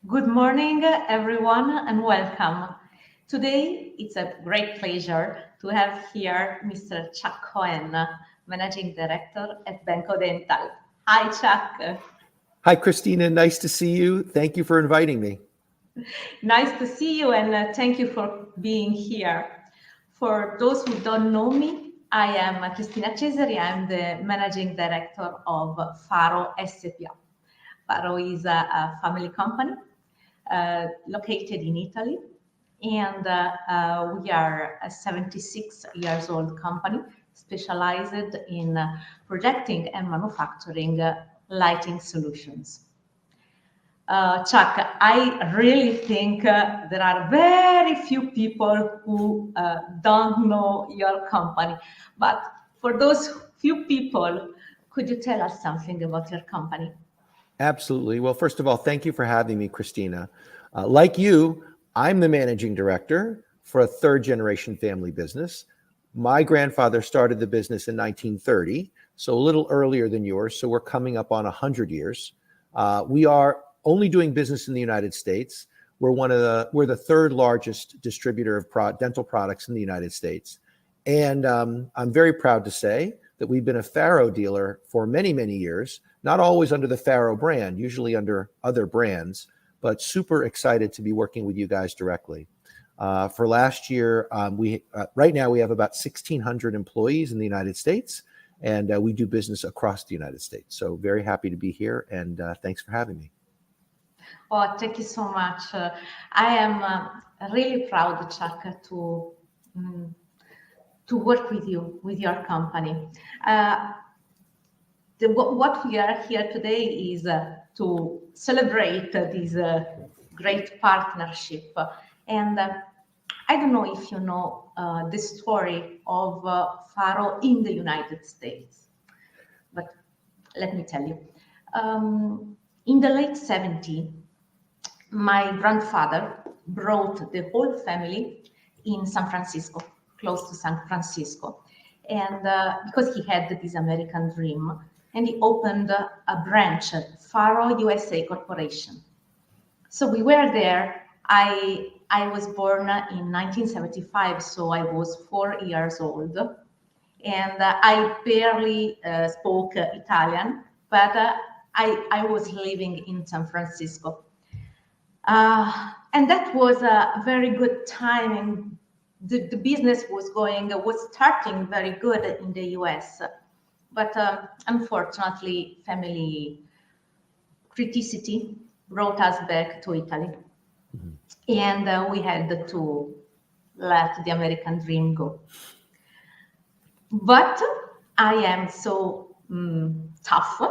Good morning, everyone, and welcome. Today, it's a great pleasure to have here Mr. Chuck Cohen, Managing Director at Benco Dental. Hi, Chuck. Hi, Cristina. Nice to see you. Thank you for inviting me. Nice to see you, and thank you for being here. For those who don't know me, I am Cristina Cesari. I'm the Managing Director of Faro S.p.A. Faro is a family company located in Italy, and we are a 76 years old company specialized in projecting and manufacturing lighting solutions. Chuck, I really think there are very few people who don't know your company, but for those few people, could you tell us something about your company? Absolutely. Well, first of all, thank you for having me, Cristina. Like you, I'm the managing director for a third generation family business. My grandfather started the business in 1930, so a little earlier than yours. So we're coming up on 100 years. We are only doing business in the United States. We're the third largest distributor of dental products in the United States. And I'm very proud to say that we've been a Faro dealer for many, many years, not always under the Faro brand, usually under other brands, but super excited to be working with you guys directly. For last year, right now we have about 1,600 employees in the United States, and we do business across the United States. So very happy to be here, and thanks for having me. Oh, thank you so much. I am really proud, Chuck, to work with you, with your company. What we are here today is to celebrate this great partnership. And I don't know if you know the story of Faro in the United States, but let me tell you. In the late 70s, my grandfather brought the whole family in San Francisco, close to San Francisco. And because he had this American dream, and he opened a branch, Faro USA Corporation. So we were there. I was born in 1975, so I was 4 years old. And I barely spoke Italian, but I was living in San Francisco. And that was a very good time, and the business was starting very good in the US. But unfortunately, family criticality brought us back to Italy. Mm-hmm. And we had to let the American dream go. But I am so tough.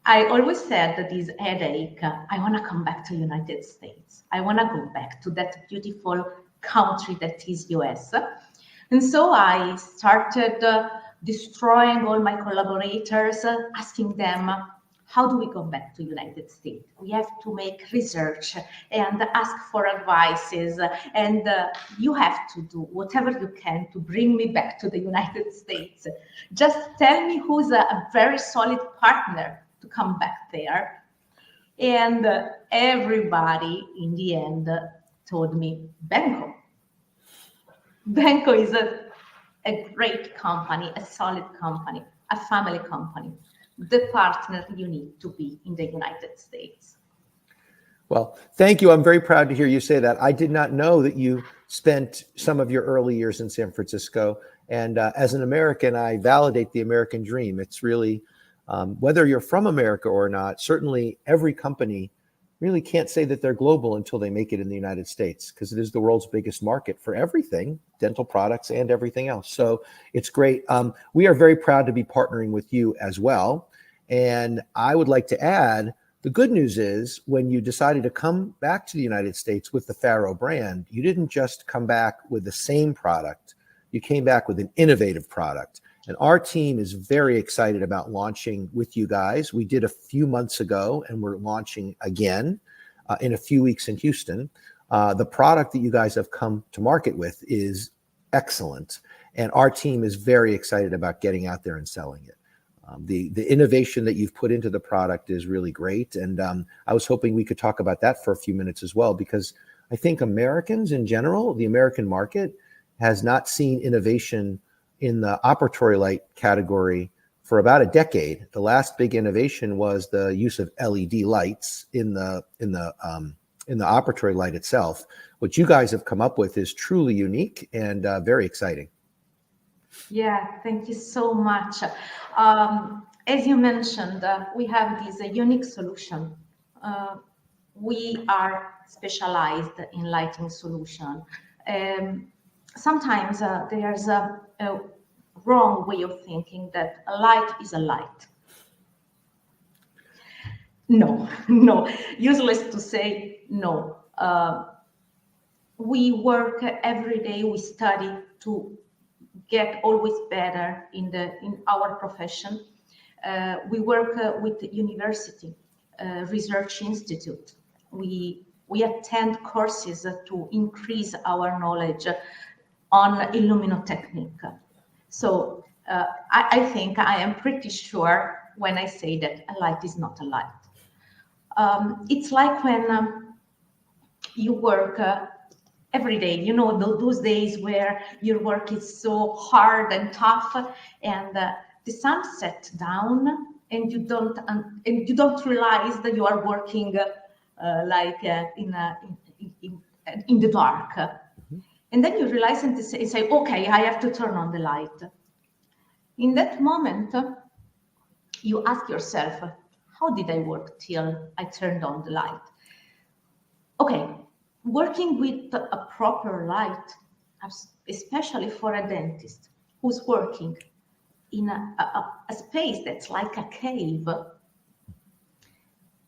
I always said that this headache, I want to come back to United States. I want to go back to that beautiful country that is US. And so I started destroying all my collaborators, asking them, how do we go back to United States? We have to make research and ask for advices, and you have to do whatever you can to bring me back to the United States. Just tell me who's a very solid partner to come back there. And everybody in the end told me Benco. Benco is a great company, a solid company, a family company, the partner you need to be in the United States. Well, thank you. I'm very proud to hear you say that. I did not know that you spent some of your early years in San Francisco. And as an American, I validate the American dream. It's really, whether you're from America or not, certainly every company really can't say that they're global until they make it in the United States, because it is the world's biggest market for everything, dental products and everything else. So it's great. We are very proud to be partnering with you as well. And I would like to add, the good news is when you decided to come back to the United States with the Faro brand, you didn't just come back with the same product, you came back with an innovative product. And our team is very excited about launching with you guys. We did a few months ago, and we're launching again in a few weeks in Houston. The product that you guys have come to market with is excellent, and our team is very excited about getting out there and selling it. The innovation that you've put into the product is really great. And I was hoping we could talk about that for a few minutes as well, because I think Americans in general, the American market, has not seen innovation in the operatory light category for about a decade. The last big innovation was the use of LED lights in the operatory light itself. What you guys have come up with is truly unique and very exciting. Yeah, thank you so much. As you mentioned, we have this unique solution. We are specialized in lighting solution. Sometimes there's a wrong way of thinking that a light is a light. No, no, useless to say no. We work every day, we study to get always better in our profession. We work with the university, research institute. We attend courses to increase our knowledge on illuminotechnique. So I think I am pretty sure when I say that a light is not a light. It's like when you work every day, you know, those days where your work is so hard and tough, and the sun sets down, and you don't realize that you are working in the dark. Mm-hmm. And then you realize and say, okay, I have to turn on the light. In that moment, you ask yourself, how did I work till I turned on the light? Okay, working with a proper light, especially for a dentist who's working in a space that's like a cave,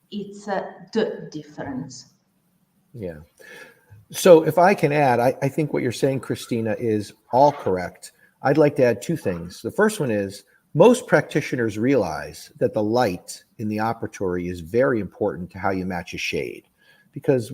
it's the difference. Yeah. So if I can add, I think what you're saying, Cristina, is all correct. I'd like to add two things. The first one is most practitioners realize that the light in the operatory is very important to how you match a shade, because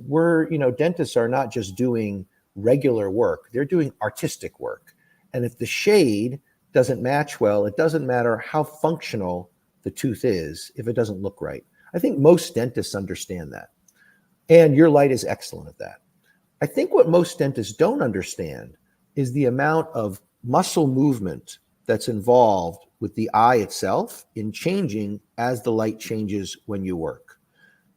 dentists are not just doing regular work, they're doing artistic work. And if the shade doesn't match well, it doesn't matter how functional the tooth is if it doesn't look right. I think most dentists understand that. And your light is excellent at that. I think what most dentists don't understand is the amount of muscle movement that's involved with the eye itself in changing as the light changes when you work.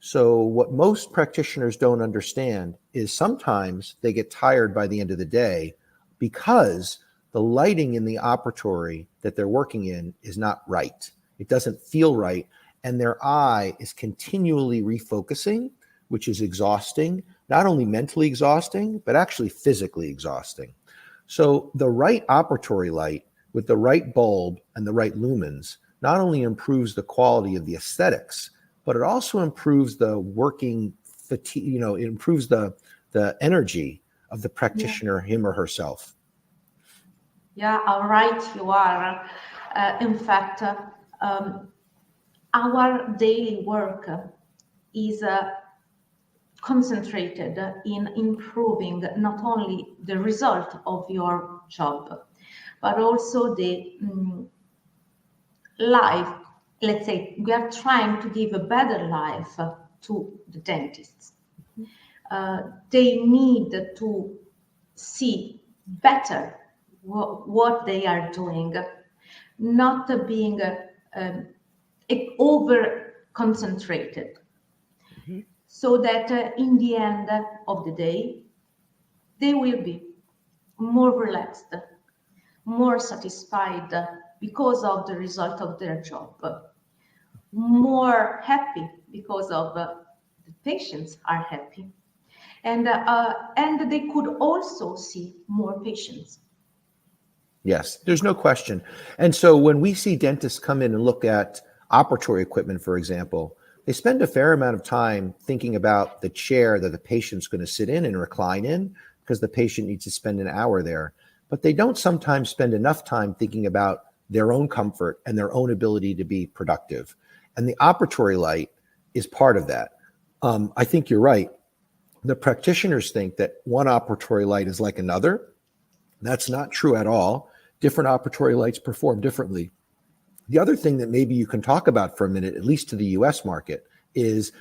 So what most practitioners don't understand is sometimes they get tired by the end of the day because the lighting in the operatory that they're working in is not right. It doesn't feel right. And their eye is continually refocusing, which is exhausting, not only mentally exhausting, but actually physically exhausting. So the right operatory light with the right bulb and the right lumens not only improves the quality of the aesthetics, but it also improves the working fatigue, it improves the energy of the practitioner, him or herself. Yeah, all right, you are. In fact, our daily work is concentrated in improving not only the result of your job, but also the life. Let's say we are trying to give a better life to the dentists. They need to see better what they are doing, not being over concentrated, so that in the end of the day, they will be more relaxed, more satisfied because of the result of their job, more happy because of the patients are happy, and they could also see more patients. Yes, there's no question. And so when we see dentists come in and look at operatory equipment, for example, they spend a fair amount of time thinking about the chair that the patient's going to sit in and recline in, because the patient needs to spend an hour there. But they don't sometimes spend enough time thinking about their own comfort and their own ability to be productive. And the operatory light is part of that. I think you're right. The practitioners think that one operatory light is like another. That's not true at all. Different operatory lights perform differently. The other thing that maybe you can talk about for a minute, at least to the US market, is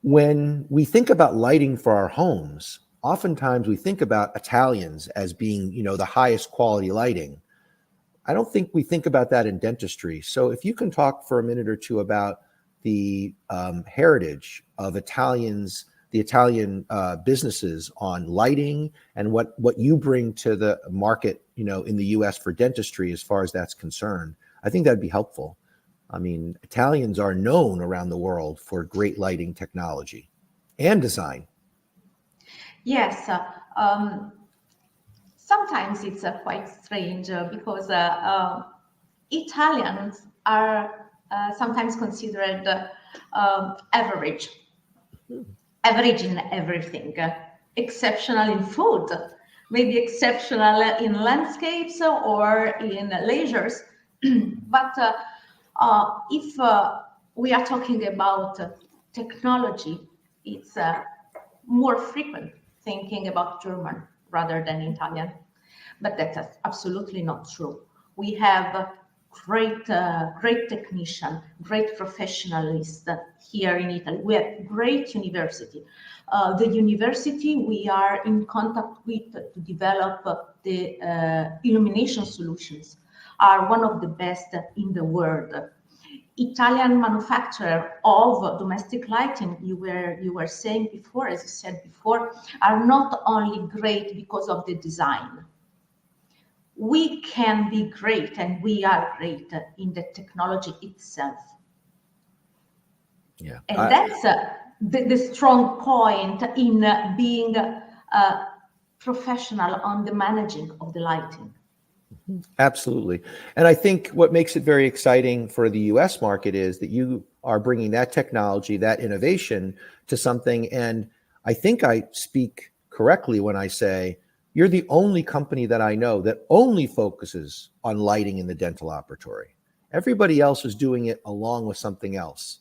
when we think about lighting for our homes, oftentimes we think about Italians as being, the highest quality lighting. I don't think we think about that in dentistry. So if you can talk for a minute or two about the heritage of Italians, the Italian businesses on lighting, and what you bring to the market, in the U.S. for dentistry as far as that's concerned, I think that'd be helpful. I mean, Italians are known around the world for great lighting technology and design. Yes. Sometimes it's quite strange because Italians are sometimes considered average in everything, exceptional in food, maybe exceptional in landscapes or in leisures. But if we are talking about technology, it's more frequent thinking about German rather than Italian. But that's absolutely not true. We have great technician, great professionalists here in Italy. We have great university. The university we are in contact with to develop the illumination solutions are one of the best in the world. Italian manufacturer of domestic lighting, you were saying before, as you said before, are not only great because of the design. We can be great, and we are great in the technology itself. Yeah, and that's the strong point in being professional on the managing of the lighting. Absolutely. And I think what makes it very exciting for the US market is that you are bringing that technology, that innovation to something. And I think I speak correctly when I say you're the only company that I know that only focuses on lighting in the dental operatory. Everybody else is doing it along with something else,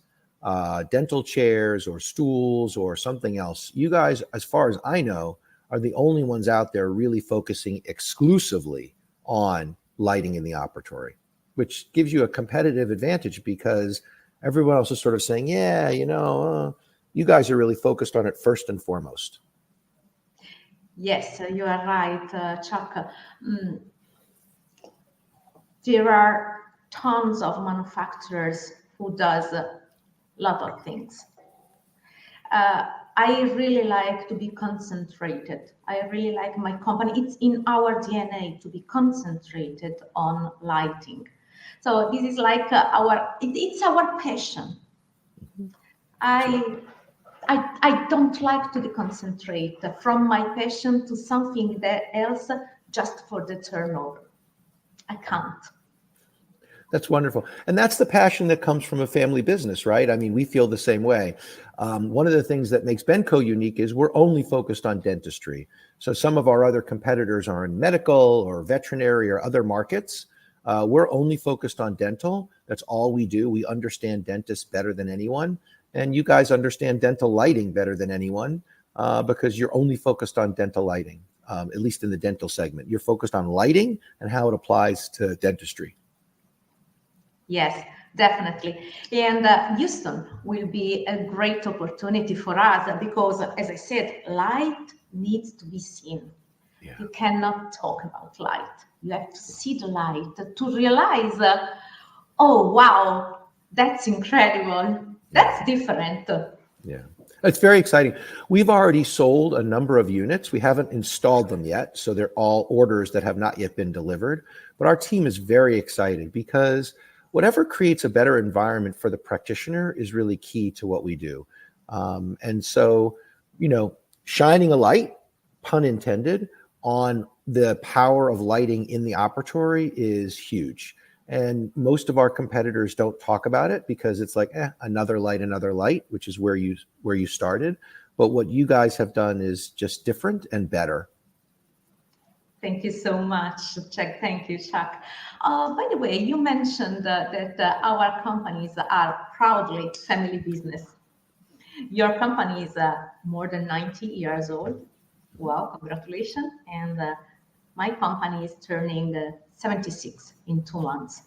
dental chairs or stools or something else. You guys, as far as I know, are the only ones out there really focusing exclusively on lighting in the operatory, which gives you a competitive advantage because everyone else is sort of saying, yeah, you guys are really focused on it first and foremost. Yes, you are right, Chuck. There are tons of manufacturers who does a lot of things. I really like to be concentrated. I really like my company. It's in our DNA to be concentrated on lighting. So this is like it's our passion. I don't like to deconcentrate from my passion to something else just for the turnover. I can't. That's wonderful. And that's the passion that comes from a family business, right? I mean, we feel the same way. One of the things that makes Benco unique is we're only focused on dentistry. So some of our other competitors are in medical or veterinary or other markets. We're only focused on dental. That's all we do. We understand dentists better than anyone. And you guys understand dental lighting better than anyone because you're only focused on dental lighting, at least in the dental segment. You're focused on lighting and how it applies to dentistry. Yes, definitely. And Houston will be a great opportunity for us because, as I said, light needs to be seen. Yeah. You cannot talk about light. You have to see the light to realize, oh, wow, that's incredible. That's different. Yeah, it's very exciting. We've already sold a number of units. We haven't installed them yet. So they're all orders that have not yet been delivered. But our team is very excited because whatever creates a better environment for the practitioner is really key to what we do. And so, shining a light, pun intended, on the power of lighting in the operatory is huge. And most of our competitors don't talk about it because it's like, another light, which is where you started. But what you guys have done is just different and better. Thank you so much, Chuck. Thank you, Chuck. By the way, you mentioned that our companies are proudly family business. Your company is more than 90 years old. Wow, congratulations. And my company is turning 76 in 2 months.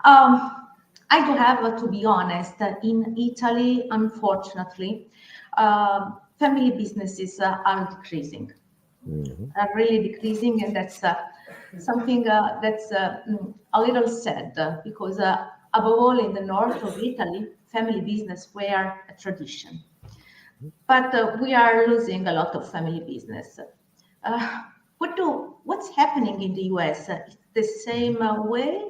I do have to be honest. In Italy, unfortunately, family businesses are decreasing, Mhm. are really decreasing, and that's something that's a little sad because above all in the north of Italy, family business were a tradition. But we are losing a lot of family business. Uh, what's happening in the US? It's the same way?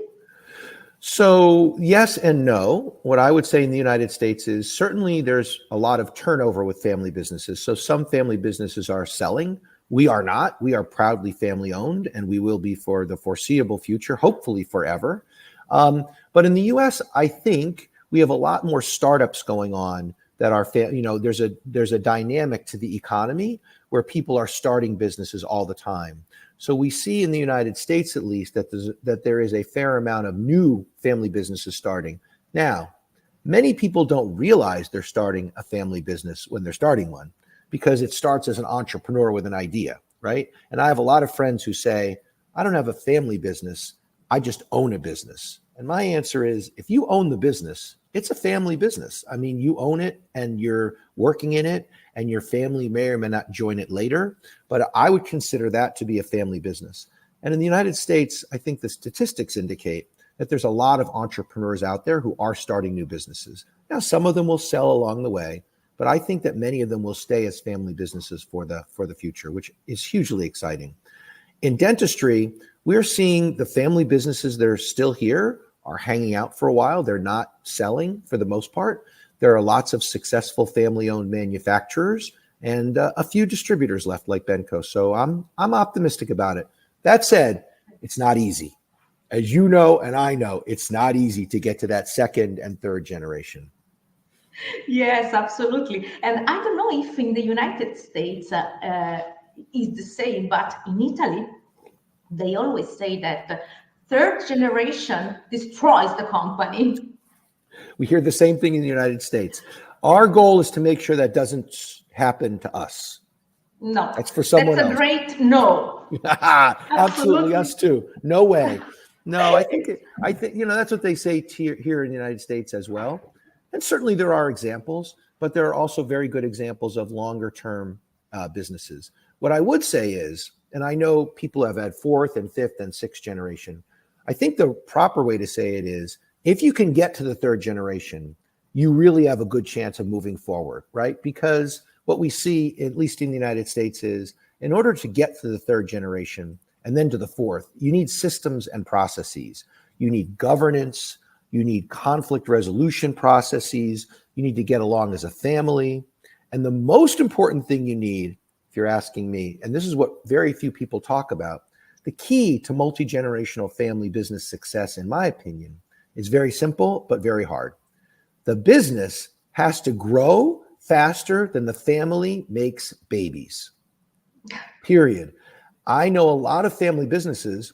So, yes and no. What I would say in the United States is certainly there's a lot of turnover with family businesses. So, some family businesses are selling. We are not. We are proudly family owned, and we will be for the foreseeable future, hopefully forever. But in the US, I think we have a lot more startups going on that are, there's a dynamic to the economy where people are starting businesses all the time. So we see in the United States, at least, that there is a fair amount of new family businesses starting. Now, many people don't realize they're starting a family business when they're starting one because it starts as an entrepreneur with an idea, right? And I have a lot of friends who say, I don't have a family business, I just own a business. And my answer is, if you own the business, it's a family business. I mean, you own it and you're working in it, and your family may or may not join it later, but I would consider that to be a family business. And in the United States, I think the statistics indicate that there's a lot of entrepreneurs out there who are starting new businesses. Now, some of them will sell along the way, but I think that many of them will stay as family businesses for the future, which is hugely exciting. In dentistry, we're seeing the family businesses that are still here are hanging out for a while. They're not selling for the most part. There are lots of successful family-owned manufacturers and a few distributors left like Benco. So I'm optimistic about it. That said, it's not easy. As you know, and I know, it's not easy to get to that second and third generation. Yes, absolutely. And I don't know if in the United States is the same, but in Italy, they always say that the third generation destroys the company. We hear the same thing in the United States. Our goal is to make sure that doesn't happen to us. No, That's for that's someone a else. great no. Absolutely, Absolutely. us too. No way. No, I think that's what they say here in the United States as well. And certainly there are examples, but there are also very good examples of longer term businesses. What I would say is, and I know people have had fourth and fifth and sixth generation. I think the proper way to say it is, if you can get to the third generation, you really have a good chance of moving forward, right? Because what we see, at least in the United States, is in order to get to the third generation and then to the fourth, you need systems and processes. You need governance. You need conflict resolution processes. You need to get along as a family. And the most important thing you need, if you're asking me, and this is what very few people talk about, the key to multi-generational family business success, in my opinion, is very simple, but very hard. The business has to grow faster than the family makes babies. Period. I know a lot of family businesses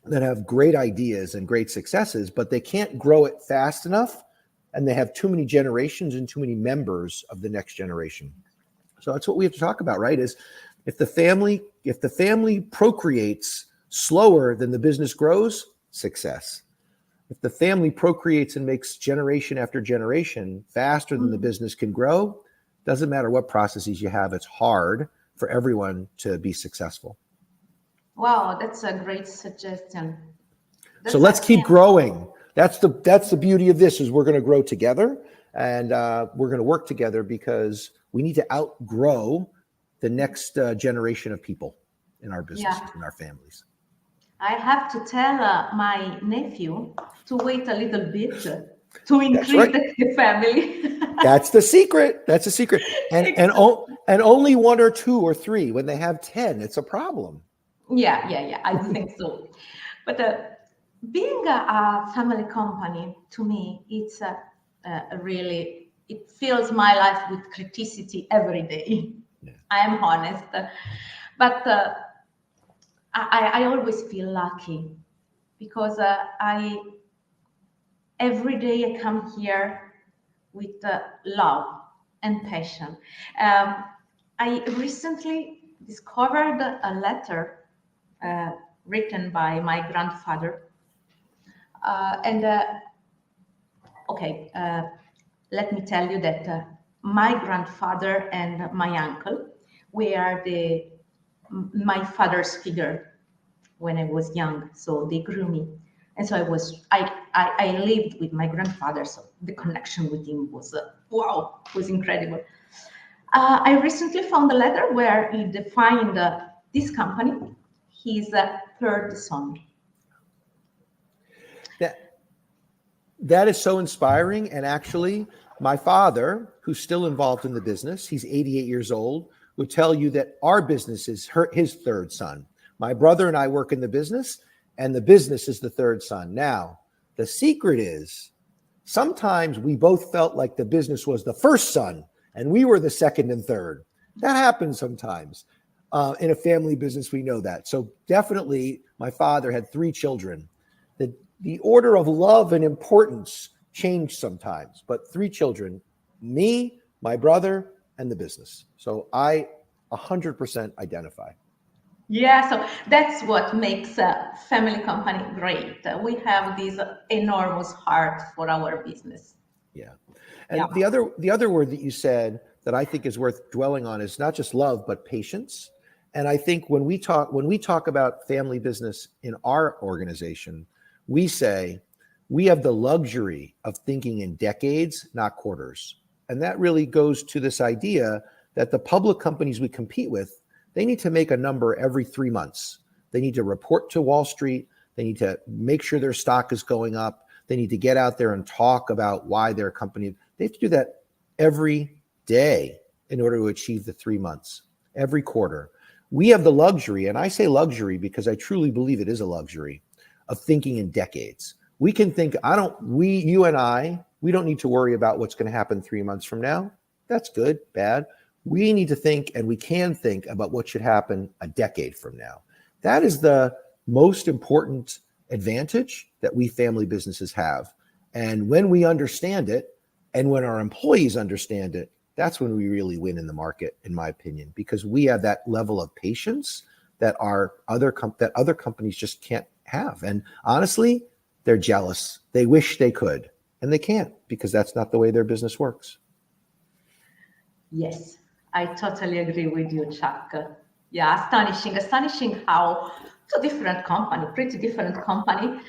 that have great ideas and great successes, but they can't grow it fast enough, and they have too many generations and too many members of the next generation. So that's what we have to talk about, right? Is if the family procreates slower than the business grows, success. If the family procreates and makes generation after generation faster than the business can grow, doesn't matter what processes you have, it's hard for everyone to be successul. Wow, that's a great suggestion. So That's let's a keep growing. That's the beauty of this, is we're going to grow together, and we're going to work together because we need to outgrow the next generation of people in our businesses, yeah. in our families. I have to tell my nephew to wait a little bit to That's increase right. the family. That's the secret. That's the secret. Exactly. And only one or two or three. When they have 10, it's a problem. Yeah. I think so. But being a family company, to me, it's a really, it fills my life with criticity every day. Yeah. I am honest. But I always feel lucky because I every day I come here with love and passion. Um, I recently discovered a letter written by my grandfather And okay, let me tell you that my grandfather and my uncle were my father's figure when I was young. So they grew me. And so I lived with my grandfather. So the connection with him was, wow, was incredible. I recently found a letter where he defined this company, his third son. That is so inspiring. And actually, my father, who's still involved in the business, he's 88 years old, would tell you that our business is his third son. My brother and I work in the business, and the business is the third son. Now, the secret is sometimes we both felt like the business was the first son, and we were the second and third. That happens sometimes. In a family business, we know that. So definitely, my father had 3 children. The order of love and importance changed sometimes, but 3 children, me, my brother, and the business. So I 100% identify. Yeah, so that's what makes a family company great. We have this enormous heart for our business. Yeah. And the other word that you said that I think is worth dwelling on is not just love, but patience. And I think when we talk about family business in our organization, we say we have the luxury of thinking in decades, not quarters. And that really goes to this idea that the public companies we compete with, they need to make a number every 3 months. They need to report to Wall Street. They need to make sure their stock is going up. They need to get out there and talk about why their company, they have to do that every day in order to achieve the 3 months, every quarter. We have the luxury, and I say luxury because I truly believe it is a luxury, of thinking in decades. We can think, you and I, we don't need to worry about what's going to happen 3 months from now. That's good, bad. We need to think, and we can think about what should happen a decade from now. That is the most important advantage that we family businesses have. And when we understand it, and when our employees understand it, that's when we really win in the market, in my opinion, because we have that level of patience that other companies just can't have. And honestly, they're jealous. They wish they could, and they can't because that's not the way their business works. Yes, I totally agree with you, Chuck. Yeah, astonishing how 2 different company, pretty different company,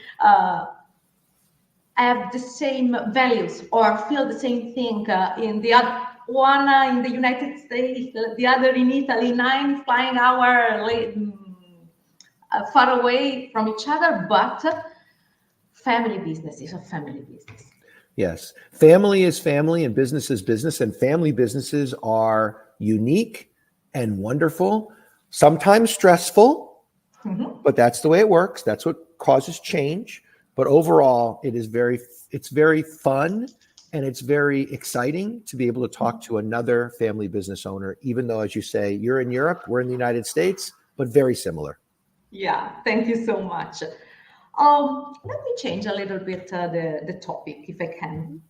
have the same values or feel the same thing in the other one in the United States, the other in Italy, 9 flying hour far away from each other, but family business is a family business. Yes. Family is family and business is business, and family businesses are unique and wonderful, sometimes stressful, but that's the way it works. That's what causes change. But overall, it's very fun and it's very exciting to be able to talk to another family business owner, even though, as you say, you're in Europe, we're in the United States, but very similar. Yeah, thank you so much. Let me change a little bit the topic, if I can.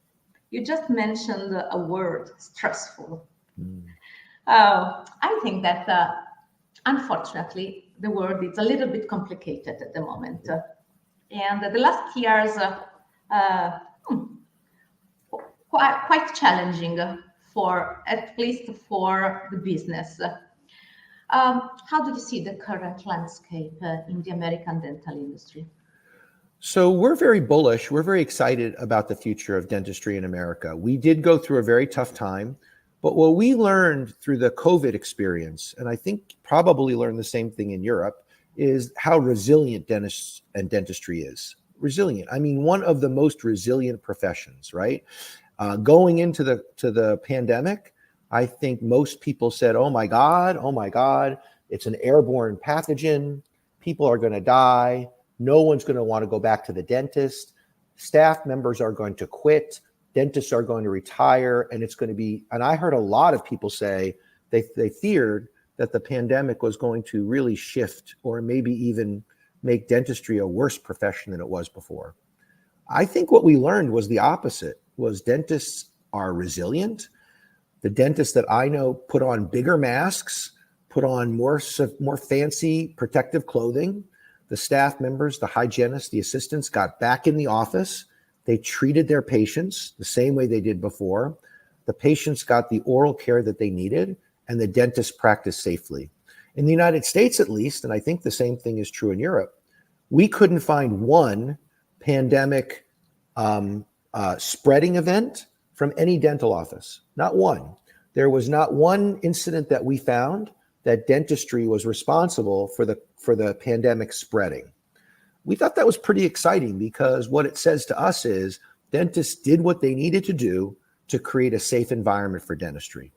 You just mentioned a word, stressful. I think that, unfortunately, the word is a little bit complicated at the moment. And the last years, quite challenging at least for the business. How do you see the current landscape in the American dental industry? So we're very bullish. We're very excited about the future of dentistry in America. We did go through a very tough time, but what we learned through the COVID experience, and I think probably learned the same thing in Europe, is how resilient dentists and dentistry is. Resilient. I mean, one of the most resilient professions, right? Going into the pandemic, I think most people said, oh my God, it's an airborne pathogen. People are going to die. No one's going to want to go back to the dentist. Staff members are going to quit. Dentists are going to retire. And it's going to be, and I heard a lot of people say they feared that the pandemic was going to really shift or maybe even make dentistry a worse profession than it was before. I think what we learned was the opposite, was dentists are resilient. The dentists that I know put on bigger masks, put on more fancy protective clothing. The staff members, the hygienists, the assistants got back in the office. They treated their patients the same way they did before. The patients got the oral care that they needed, and the dentist practiced safely. In the United States, at least, and I think the same thing is true in Europe, we couldn't find one pandemic spreading event from any dental office. Not one. There was not one incident that we found that dentistry was responsible for the pandemic spreading. We thought that was pretty exciting because what it says to us is dentists did what they needed to do to create a safe environment for dentistry.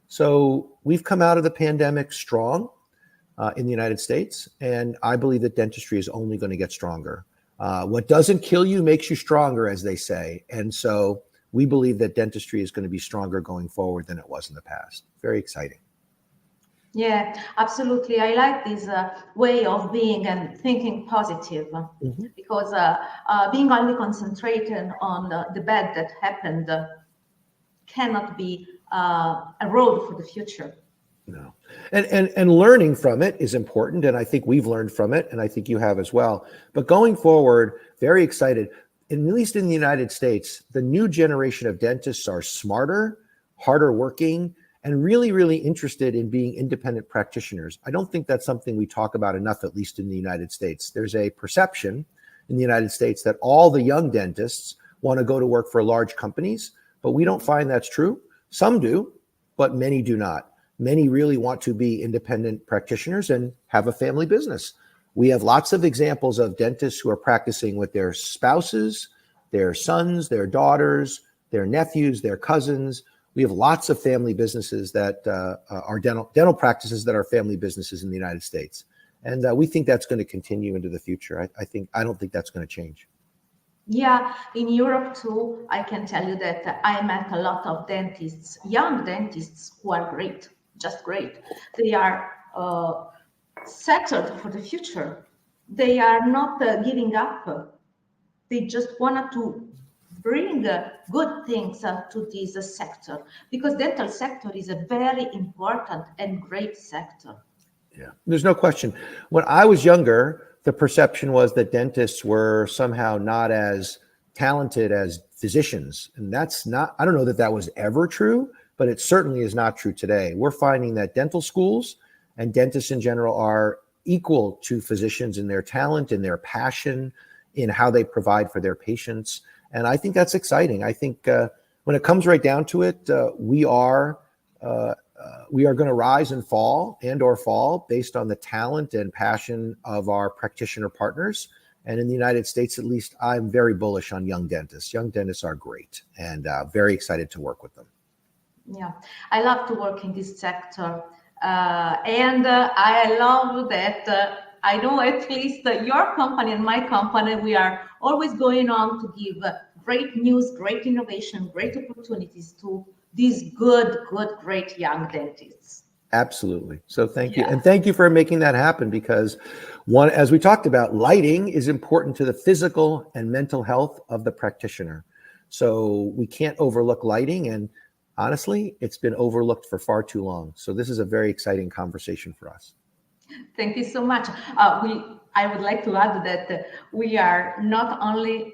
So we've come out of the pandemic strong in the United States, and I believe that dentistry is only going to get stronger. What doesn't kill you makes you stronger, as they say. And so we believe that dentistry is going to be stronger going forward than it was in the past. Very exciting. Yeah, absolutely. I like this way of being and thinking positive, because being only concentrated on the bad that happened cannot be a road for the future. No. And learning from it is important. And I think we've learned from it. And I think you have as well. But going forward, very excited. And at least in the United States, the new generation of dentists are smarter, harder working, and really, really interested in being independent practitioners. I don't think that's something we talk about enough, at least in the United States. There's a perception in the United States that all the young dentists want to go to work for large companies, but we don't find that's true. Some do, but many do not. Many really want to be independent practitioners and have a family business. We have lots of examples of dentists who are practicing with their spouses, their sons, their daughters, their nephews, their cousins. We have lots of family businesses that are dental practices that are family businesses in the United States. And we think that's going to continue into the future. I don't think that's going to change. Yeah, in Europe too, I can tell you that I met a lot of dentists, young dentists who are great, just great. They are settled for the future. They are not giving up. They just wanted to bring good things to this sector, because dental sector is a very important and great sector. Yeah, there's no question. When I was younger, the perception was that dentists were somehow not as talented as physicians. And that's not, I don't know that that was ever true, but it certainly is not true today. We're finding that dental schools and dentists in general are equal to physicians in their talent, in their passion, in how they provide for their patients. And I think that's exciting. I think when it comes right down to it, we are going to rise and fall based on the talent and passion of our practitioner partners. And in the United States, at least, I'm very bullish on young dentists. Young dentists are great and very excited to work with them. Yeah, I love to work in this sector. And I love that I know at least your company and my company, we are always going on to give great news, great innovation, great opportunities to these great young dentists. Absolutely. So thank you. And thank you for making that happen, because one, as we talked about, lighting is important to the physical and mental health of the practitioner. So we can't overlook lighting. And honestly, it's been overlooked for far too long. So this is a very exciting conversation for us. Thank you so much. I would like to add that we are not only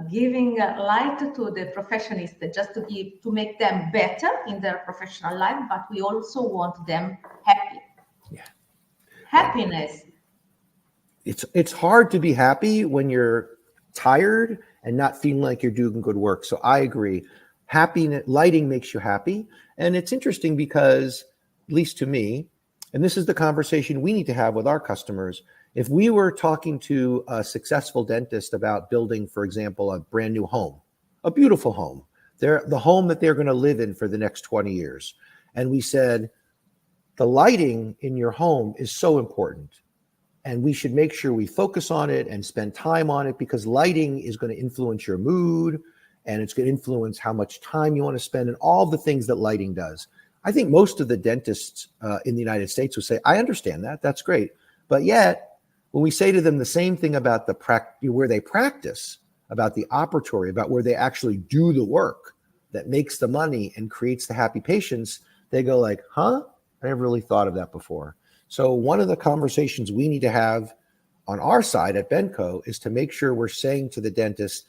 giving light to the professionists just to make them better in their professional life, but we also want them happy. Yeah. Happiness. It's hard to be happy when you're tired and not feeling like you're doing good work. So I agree. Happiness, lighting makes you happy. And it's interesting because, at least to me, and this is the conversation we need to have with our customers. If we were talking to a successful dentist about building, for example, a brand new home, a beautiful home, the home that they're going to live in for the next 20 years. And we said, the lighting in your home is so important. And we should make sure we focus on it and spend time on it, because lighting is going to influence your mood, and it's going to influence how much time you want to spend and all the things that lighting does. I think most of the dentists in the United States would say, I understand that. That's great. But yet, when we say to them the same thing about where they practice, about the operatory, about where they actually do the work that makes the money and creates the happy patients, they go like, huh? I never really thought of that before. So one of the conversations we need to have on our side at Benco is to make sure we're saying to the dentist,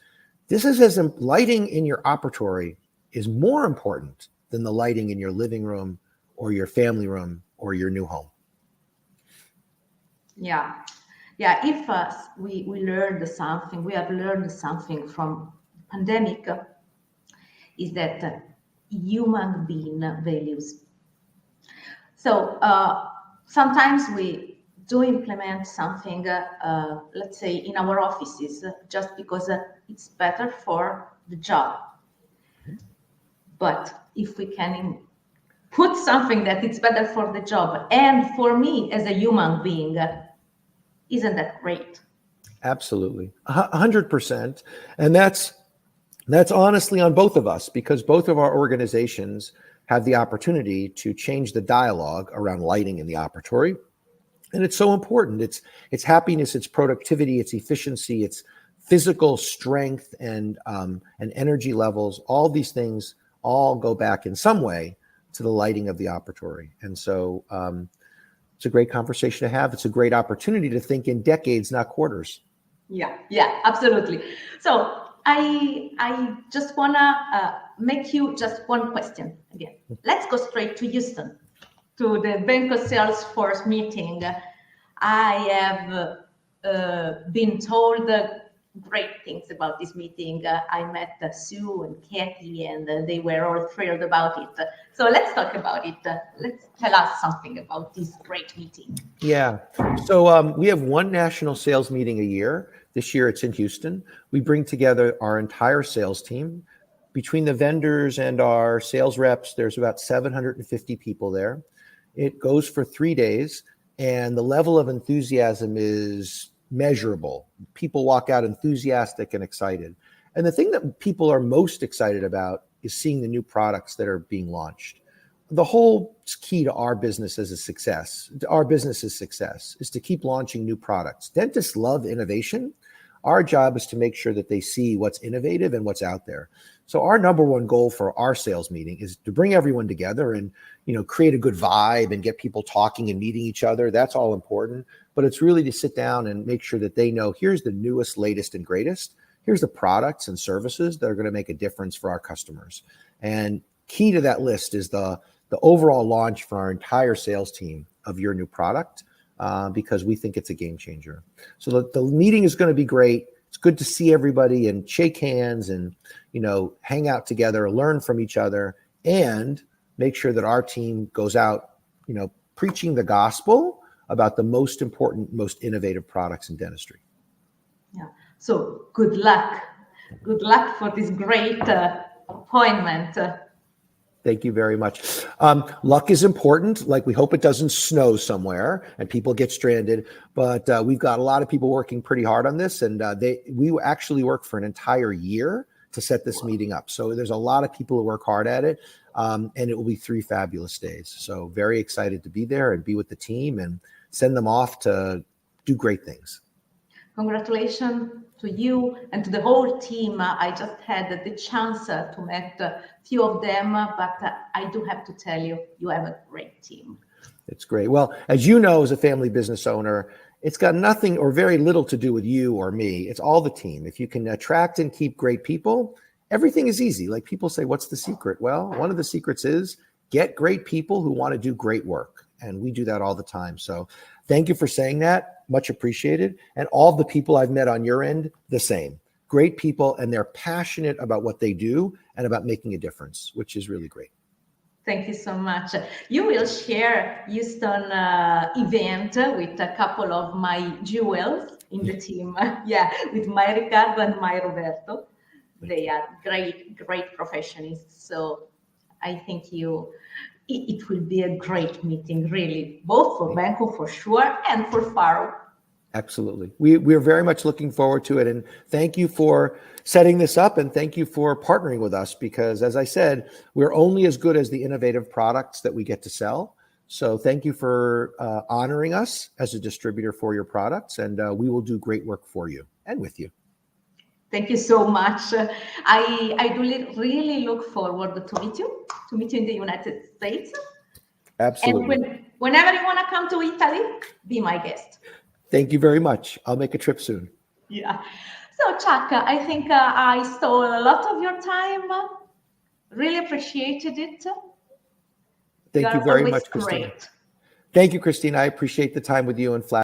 this is as lighting in your operatory is more important than the lighting in your living room or your family room or your new home. Yeah. Yeah, if we learned something, we have learned something from pandemic, is that human being values. So sometimes we do implement something, let's say in our offices, just because it's better for the job. But if we can put something that it's better for the job and for me as a human being, isn't that great? Absolutely, 100%. And that's honestly on both of us, because both of our organizations have the opportunity to change the dialogue around lighting in the operatory. And it's so important. It's happiness, it's productivity, it's efficiency, it's physical strength and energy levels. All these things all go back in some way to the lighting of the operatory. And so it's a great conversation to have. It's a great opportunity to think in decades, not quarters. Yeah, absolutely. So I just wanna make you just one question again. Let's go straight to Houston, to the Benco Salesforce meeting. I have been told great things about this meeting. I met Sue and Kathy, and they were all thrilled about it. So let's talk about it. Let's tell us something about this great meeting. Yeah. So we have one national sales meeting a year. This year it's in Houston. We bring together our entire sales team. Between the vendors and our sales reps, there's about 750 people there. It goes for 3 days, and the level of enthusiasm is measurable. People walk out enthusiastic and excited. And the thing that people are most excited about is seeing the new products that are being launched. The whole key to our business as a success, our business's success, is to keep launching new products. Dentists love innovation. Our job is to make sure that they see what's innovative and what's out there. So our number one goal for our sales meeting is to bring everyone together and, create a good vibe and get people talking and meeting each other. That's all important. But it's really to sit down and make sure that they know, here's the newest, latest, and greatest. Here's the products and services that are going to make a difference for our customers. And key to that list is the overall launch for our entire sales team of your new product, because we think it's a game changer. So the meeting is going to be great. It's good to see everybody and shake hands and, hang out together, learn from each other, and make sure that our team goes out, preaching the gospel about the most important, most innovative products in dentistry. Yeah. So good luck. Good luck for this great appointment. Thank you very much. Luck is important. Like, we hope it doesn't snow somewhere and people get stranded, but we've got a lot of people working pretty hard on this, and we actually work for an entire year to set this meeting up. So there's a lot of people who work hard at it, and it will be 3 fabulous days. So very excited to be there and be with the team and send them off to do great things. Congratulations to you and to the whole team. I just had the chance to meet a few of them, but I do have to tell you, you have a great team. It's great. Well, as you know, as a family business owner, it's got nothing or very little to do with you or me. It's all the team. If you can attract and keep great people, everything is easy. Like, people say, what's the secret? Well, one of the secrets is get great people who want to do great work. And we do that all the time. So thank you for saying that. Much appreciated. And all the people I've met on your end, the same. Great people, and they're passionate about what they do and about making a difference, which is really great. Thank you so much. You will share Houston event with a couple of my jewels in the team. Yeah, with my Ricardo and my Roberto. They are great professionals. So I think it will be a great meeting, really, both for Benco for sure and for Faro. Absolutely. We're very much looking forward to it. And thank you for setting this up, and thank you for partnering with us, because, as I said, we're only as good as the innovative products that we get to sell. So thank you for honoring us as a distributor for your products, and we will do great work for you and with you. Thank you so much. I do really look forward to meet you in the United States. Absolutely. And whenever you want to come to Italy, be my guest. Thank you very much. I'll make a trip soon. Yeah. So, Chuck, I think I stole a lot of your time. Really appreciated it. Thank you are very always much, Christina. great. Thank you, Christina. I appreciate the time with you and Flash.